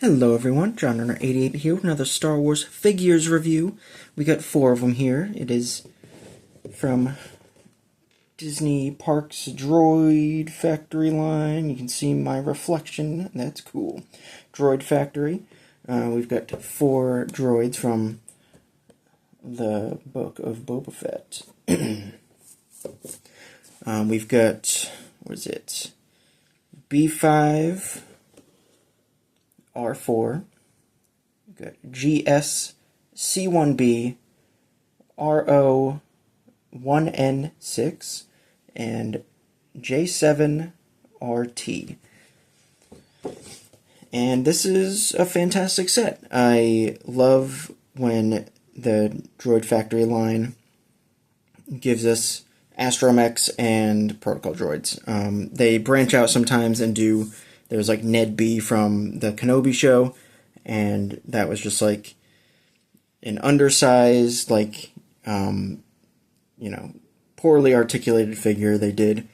Hello everyone, John Runner 88 here with another Star Wars figures review. We got 4 of them here. It is from Disney Parks Droid Factory line. You can see my reflection. That's cool. Droid Factory. We've got 4 droids from the book of Boba Fett. We've got, what is it? B5 R4, we've got GS C1B RO 1N6, and J7 RT. And this is a fantastic set. I love when the Droid Factory line gives us Astromechs and Protocol droids. They branch out sometimes and do. There's like Ned B from the Kenobi show, and that was just like an undersized, like, poorly articulated figure. They did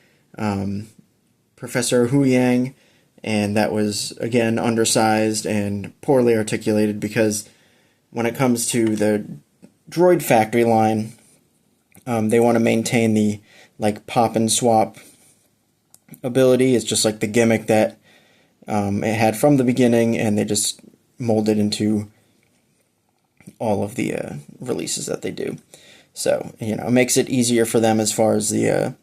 Professor Hu Yang, and that was, again, undersized and poorly articulated because when it comes to the Droid Factory line, they want to maintain the, like, pop and swap ability. It's just like the gimmick that it had from the beginning, and they just molded into all of the releases that they do. So, it makes it easier for them as far as the,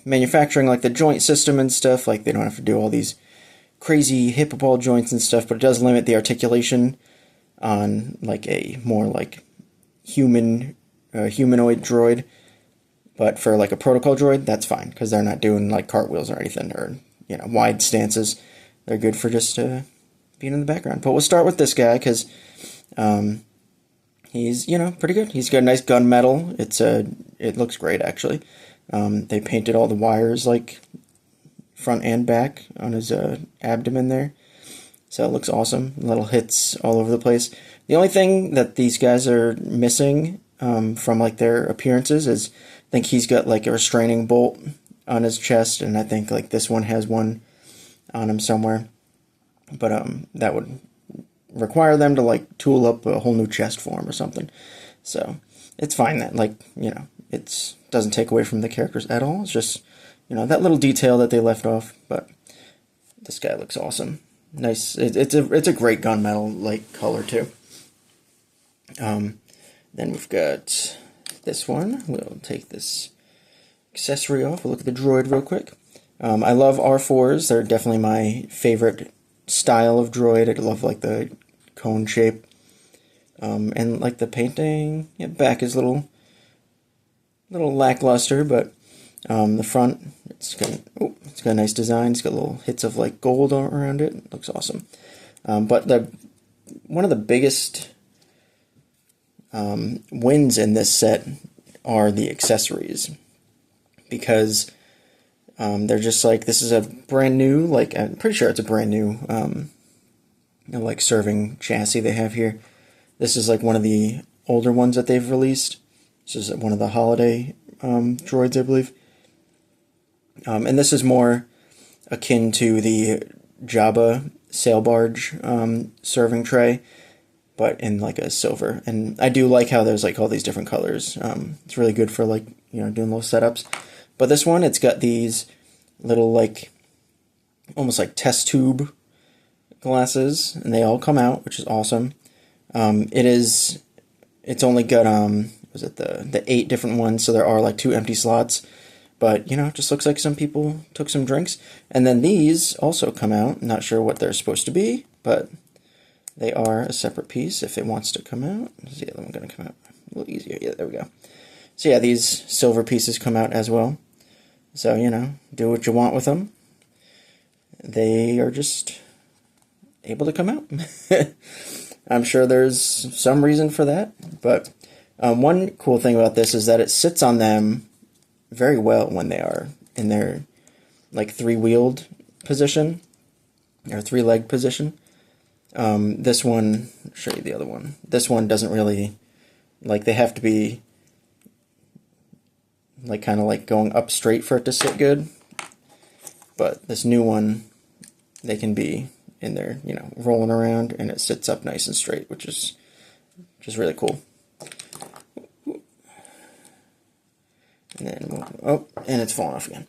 manufacturing, like the joint system and stuff. Like, they don't have to do all these crazy hip ball joints and stuff, but it does limit the articulation on, like, a more, like, humanoid droid. But for, like, a protocol droid, that's fine, because they're not doing, like, cartwheels or anything, or, wide stances. They're good for just being in the background. But we'll start with this guy, because he's, pretty good. He's got a nice gunmetal. It looks great, actually. They painted all the wires, like, front and back on his abdomen there. So it looks awesome. Little hits all over the place. The only thing that these guys are missing from, like, their appearances is, I think he's got, like, a restraining bolt on his chest, and I think, like, this one has one on him somewhere. But that would require them to, like, tool up a whole new chest for him or something. So it's fine that, like, it doesn't take away from the characters at all. It's just, that little detail that they left off. But this guy looks awesome. Nice. It's a great gunmetal, like, color too. Then we've got this one. We'll take this accessory off. We'll look at the droid real quick. I love R4s. They're definitely my favorite style of droid. I love, like, the cone shape. And, like, the painting, back is a little lackluster, but the front, it's got a nice design. It's got little hits of, like, gold around it. It looks awesome. But one of the biggest wins in this set are the accessories, because they're just like, this is a brand new, like, I'm pretty sure it's a brand new like, serving chassis they have here. This is, like, one of the older ones that they've released. This is one of the holiday droids, I believe. And this is more akin to the Jabba sail barge serving tray, but in, like, a silver. And I do like how there's, like, all these different colors. It's really good for, like, doing little setups. But this one, it's got these little, like, almost like test tube glasses, and they all come out, which is awesome. It's only got, was it the 8 different ones, so there are, like, 2 empty slots. But, it just looks like some people took some drinks. And then these also come out. Not sure what they're supposed to be, but they are a separate piece if it wants to come out. Is the other one going to come out a little easier? Yeah, there we go. So yeah, these silver pieces come out as well. So, do what you want with them. They are just able to come out. I'm sure there's some reason for that. But one cool thing about this is that it sits on them very well when they are in their, like, 3-wheeled position, or 3-leg position. This one, I'll show you the other one. This one doesn't really, like, they have to be, like, kind of like going up straight for it to sit good. But this new one they can be in there, rolling around, and it sits up nice and straight, which is really cool. And then, and it's falling off again.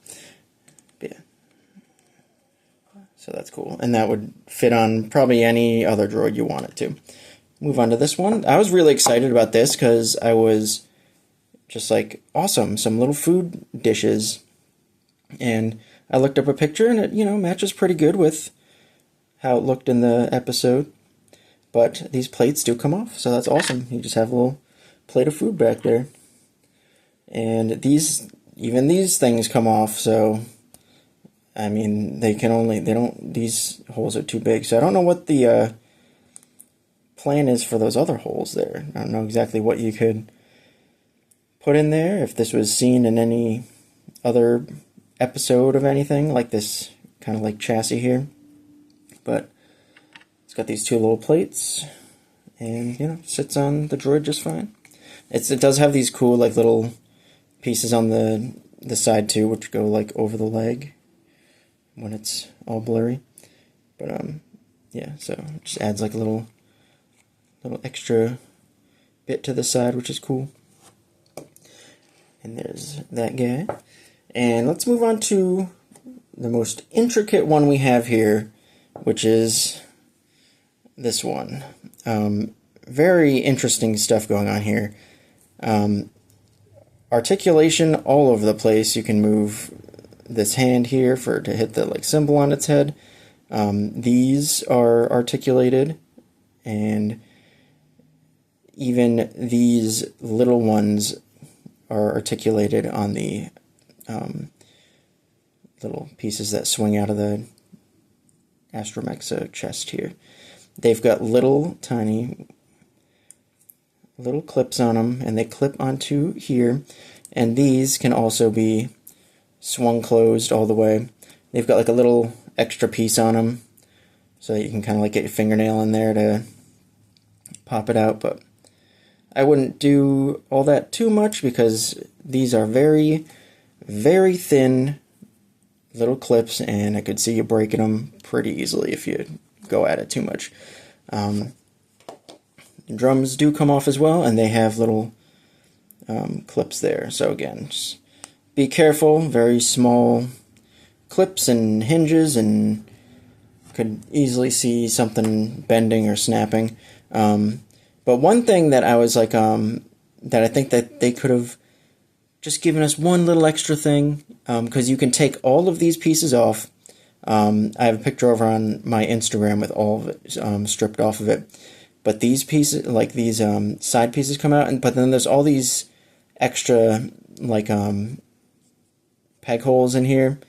But yeah. So that's cool. And that would fit on probably any other droid you want it to. Move on to this one. I was really excited about this because I was just like, awesome, some little food dishes. And I looked up a picture and it, matches pretty good with how it looked in the episode. But these plates do come off, so that's awesome. You just have a little plate of food back there. And even these things come off, so I mean, these holes are too big. So I don't know what the plan is for those other holes there. I don't know exactly what you could put in there, if this was seen in any other episode of anything, like this kind of like chassis here. But it's got these two little plates, and, sits on the droid just fine. It does have these cool, like, little pieces on the side, too, which go, like, over the leg when it's all blurry. But, yeah, so it just adds, like, a little extra bit to the side, which is cool. And there's that guy. And let's move on to the most intricate one we have here, which is this one. Very interesting stuff going on here. Articulation all over the place. You can move this hand here to hit the symbol on its head. These are articulated, and even these little ones are articulated on the little pieces that swing out of the Astromech's chest here. They've got tiny little clips on them, and they clip onto here, and these can also be swung closed all the way. They've got a little extra piece on them, so that you can kind of get your fingernail in there to pop it out, but I wouldn't do all that too much because these are very, very thin little clips, and I could see you breaking them pretty easily if you go at it too much. Drums do come off as well, and they have little clips there. So again, just be careful. Very small clips and hinges, and could easily see something bending or snapping. But one thing that I was that I think that they could have just given us one little extra thing, because you can take all of these pieces off. I have a picture over on my Instagram with all of it stripped off of it. But these pieces, these side pieces come out, but then there's all these extra, peg holes in here.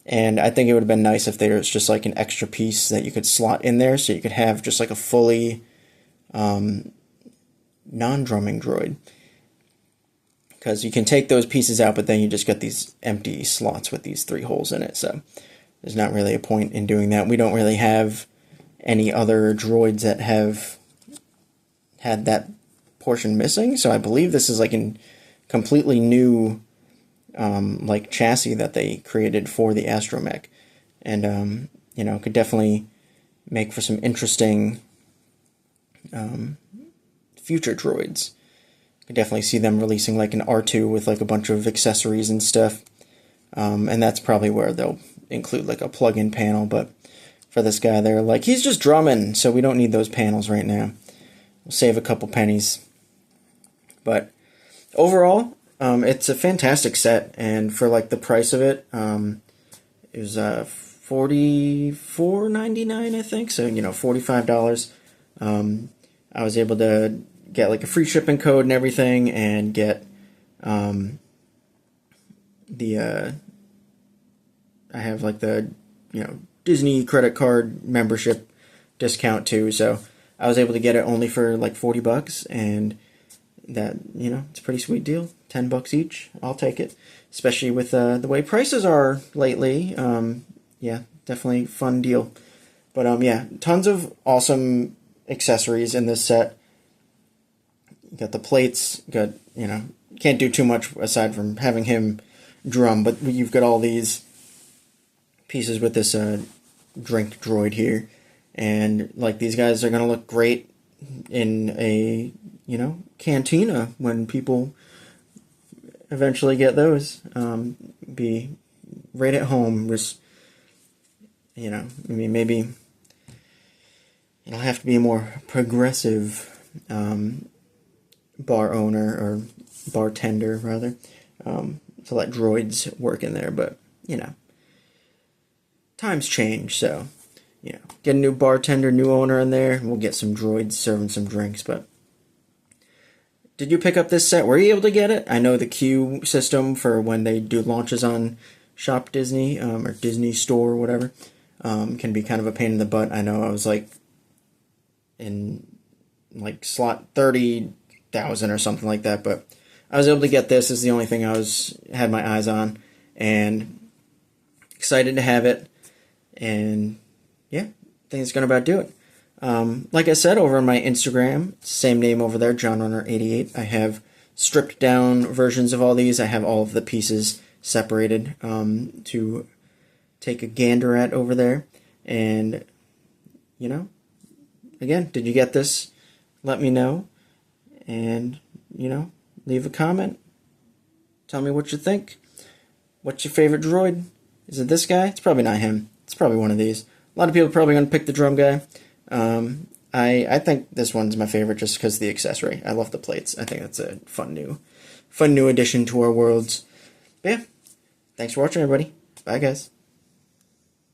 And I think it would have been nice if there was just an extra piece that you could slot in there, so you could have just a fully non-drumming droid. Because you can take those pieces out, but then you just get these empty slots with these 3 holes in it. So there's not really a point in doing that. We don't really have any other droids that have had that portion missing. So I believe this is a completely new chassis that they created for the Astromech. And, could definitely make for some interesting future droids. Could definitely see them releasing an R2 with a bunch of accessories and stuff. And that's probably where they'll include a plug-in panel. But for this guy, they're he's just drumming, so we don't need those panels right now. We'll save a couple pennies. But overall, it's a fantastic set, and for the price of it, it was $44.99, I think. So $45. I was able to get a free shipping code and everything, and get I have the Disney credit card membership discount too, so I was able to get it only for $40, and that it's a pretty sweet deal. $10 each, I'll take it, especially with the way prices are lately. Yeah, definitely fun deal. But yeah, tons of awesome accessories in this set. You got the plates, got can't do too much aside from having him drum, but you've got all these pieces with this drink droid here. And, like, these guys are going to look great in a, cantina when people eventually get those. Be right at home, just, maybe it'll have to be a more progressive bar owner, or bartender, rather, to let droids work in there, but, times change, so, get a new bartender, new owner in there, and we'll get some droids serving some drinks. But did you pick up this set? Were you able to get it? I know the queue system for when they do launches on Shop Disney, or Disney Store, or whatever, can be kind of a pain in the butt. I know I was, in, slot 30,000 or something like that, but I was able to get this. This is the only thing I had my eyes on, and excited to have it, and yeah, I think it's going to about do it. Like I said, over on my Instagram, same name over there, JohnRunner88, I have stripped down versions of all these. I have all of the pieces separated to take a gander at over there. And, again, did you get this? Let me know. And, leave a comment. Tell me what you think. What's your favorite droid? Is it this guy? It's probably not him. It's probably one of these. A lot of people are probably going to pick the drum guy. I think this one's my favorite just because of the accessory. I love the plates. I think that's a fun new addition to our worlds. But yeah, thanks for watching, everybody. Bye, guys.